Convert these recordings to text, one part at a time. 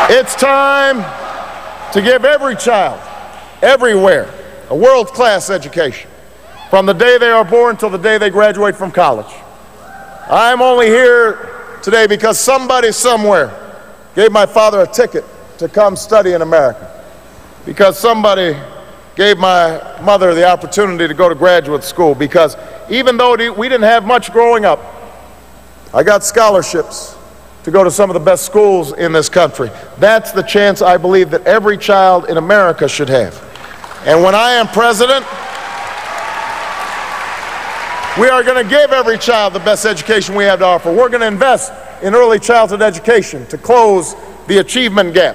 It's time to give every child, everywhere, a world-class education, from the day they are born till the day they graduate from college. I'm only here today because somebody somewhere gave my father a ticket to come study in America, because somebody gave my mother the opportunity to go to graduate school, because even though we didn't have much growing up, I got scholarships to go to some of the best schools in this country. That's the chance I believe that every child in America should have. And when I am president, we are going to give every child the best education we have to offer. We're going to invest in early childhood education to close the achievement gap.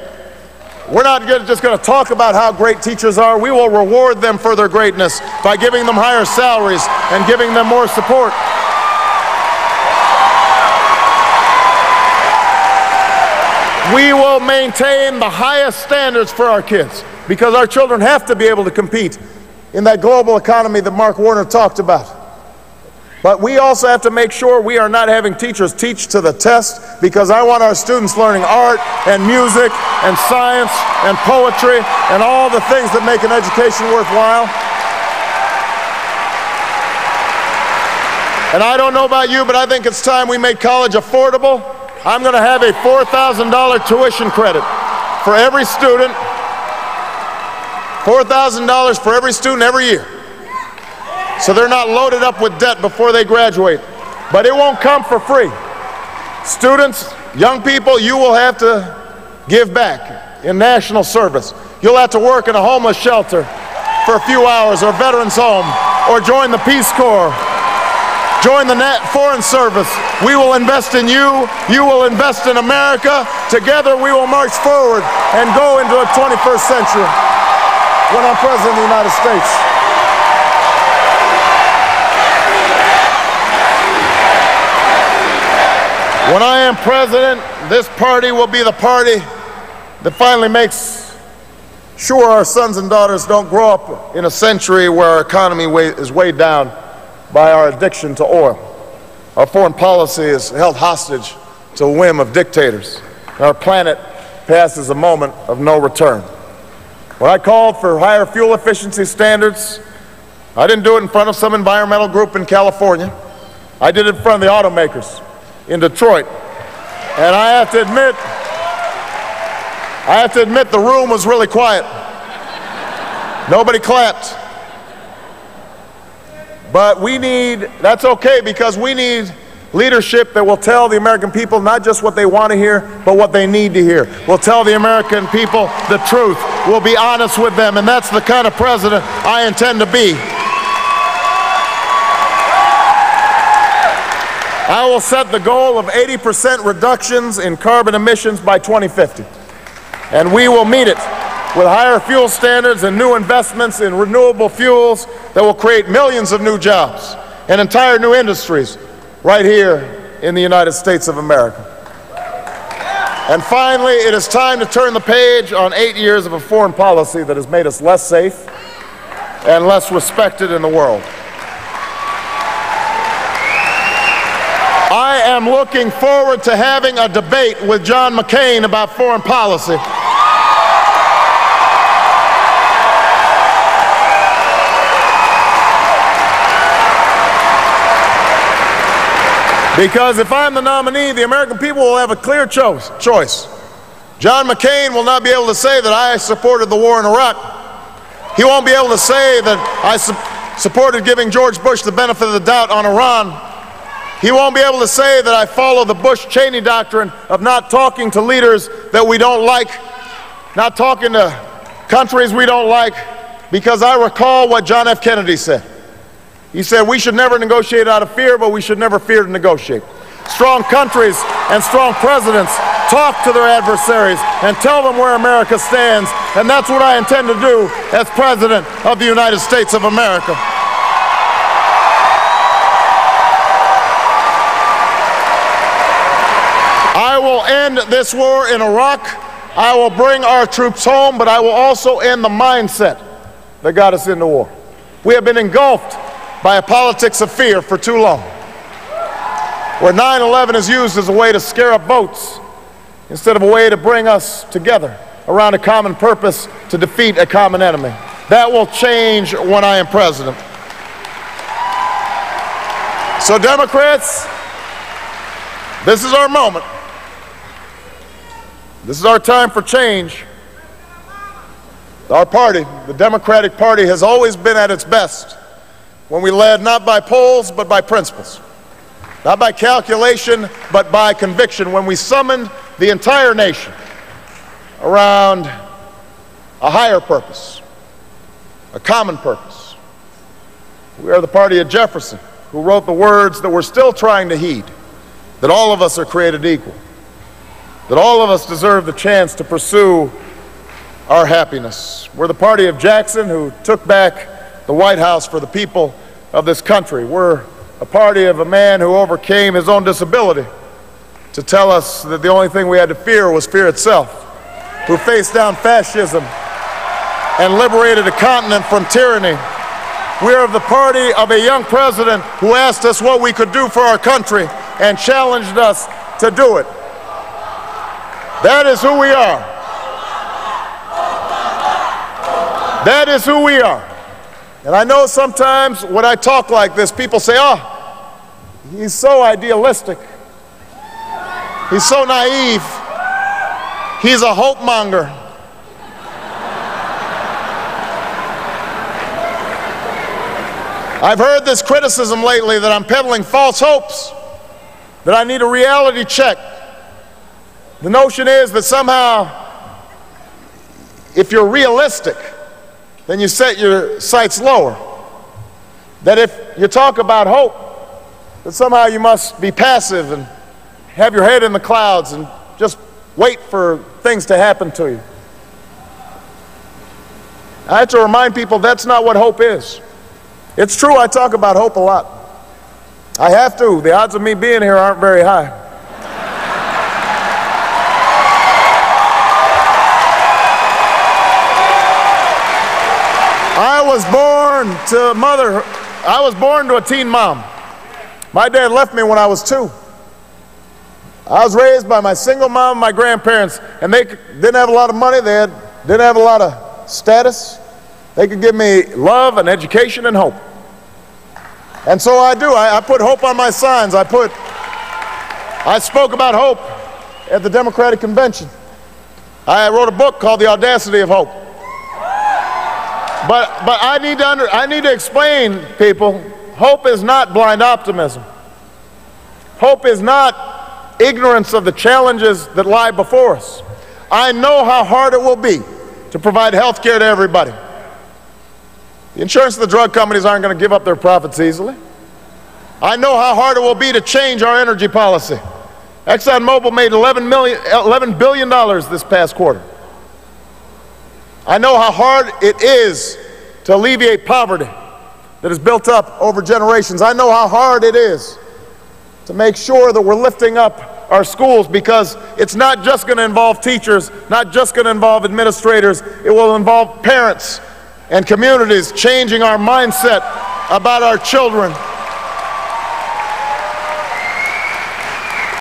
We're not just going to talk about how great teachers are. We will reward them for their greatness by giving them higher salaries and giving them more support. We will maintain the highest standards for our kids, because our children have to be able to compete in that global economy that Mark Warner talked about. But we also have to make sure we are not having teachers teach to the test, because I want our students learning art and music and science and poetry and all the things that make an education worthwhile. And I don't know about you, but I think it's time we make college affordable. I'm going to have a $4,000 tuition credit for every student, $4,000 for every student every year, so they're not loaded up with debt before they graduate. But it won't come for free. Students, young people, you will have to give back in national service. You'll have to work in a homeless shelter for a few hours, or veterans home, or join the Peace Corps, join the Foreign Service. We will invest in you. You will invest in America. Together we will march forward and go into a 21st century when I'm President of the United States. When I am president, this party will be the party that finally makes sure our sons and daughters don't grow up in a century where our economy is weighed down by our addiction to oil. Our foreign policy is held hostage to the whim of dictators. And our planet passes a moment of no return. When I called for higher fuel efficiency standards, I didn't do it in front of some environmental group in California. I did it in front of the automakers in Detroit. And I have to admit the room was really quiet. Nobody clapped. But that's okay, because we need leadership that will tell the American people not just what they want to hear, but what they need to hear. We'll tell the American people the truth. We'll be honest with them, and that's the kind of president I intend to be. I will set the goal of 80% reductions in carbon emissions by 2050. And we will meet it with higher fuel standards and new investments in renewable fuels that will create millions of new jobs and entire new industries right here in the United States of America. And finally, it is time to turn the page on 8 years of a foreign policy that has made us less safe and less respected in the world. I am looking forward to having a debate with John McCain about foreign policy. Because if I'm the nominee, the American people will have a clear choice. John McCain will not be able to say that I supported the war in Iraq. He won't be able to say that I supported giving George Bush the benefit of the doubt on Iran. He won't be able to say that I follow the Bush-Cheney doctrine of not talking to leaders that we don't like, not talking to countries we don't like, because I recall what John F. Kennedy said. He said, we should never negotiate out of fear, but we should never fear to negotiate. Strong countries and strong presidents talk to their adversaries and tell them where America stands, and that's what I intend to do as President of the United States of America. I will end this war in Iraq. I will bring our troops home, but I will also end the mindset that got us into war. We have been engulfed by a politics of fear for too long, where 9/11 is used as a way to scare up votes instead of a way to bring us together around a common purpose to defeat a common enemy. That will change when I am president. So Democrats, this is our moment. This is our time for change. Our party, the Democratic Party, has always been at its best when we led not by polls but by principles, not by calculation but by conviction, when we summoned the entire nation around a higher purpose, a common purpose. We are the party of Jefferson, who wrote the words that we're still trying to heed, that all of us are created equal, that all of us deserve the chance to pursue our happiness. We're the party of Jackson, who took back the White House for the people of this country. We're a party of a man who overcame his own disability to tell us that the only thing we had to fear was fear itself, who faced down fascism and liberated a continent from tyranny. We are the party of a young president who asked us what we could do for our country and challenged us to do it. That is who we are. That is who we are. And I know sometimes when I talk like this, people say, oh, he's so idealistic. He's so naive. He's a hope monger. I've heard this criticism lately that I'm peddling false hopes, that I need a reality check. The notion is that somehow, if you're realistic, then you set your sights lower. That if you talk about hope, that somehow you must be passive and have your head in the clouds and just wait for things to happen to you. I have to remind people that's not what hope is. It's true I talk about hope a lot. I have to. The odds of me being here aren't very high. I was born to a teen mom. My dad left me when I was 2. I was raised by my single mom and my grandparents, and they didn't have a lot of money, didn't have a lot of status. They could give me love and education and hope. And so I do. I put hope on my signs. I spoke about hope at the Democratic Convention. I wrote a book called The Audacity of Hope. But I need to explain, people, hope is not blind optimism. Hope is not ignorance of the challenges that lie before us. I know how hard it will be to provide health care to everybody. The insurance and the drug companies aren't going to give up their profits easily. I know how hard it will be to change our energy policy. ExxonMobil made $11 billion this past quarter. I know how hard it is to alleviate poverty that has built up over generations. I know how hard it is to make sure that we're lifting up our schools, because it's not just going to involve teachers, not just going to involve administrators. It will involve parents and communities changing our mindset about our children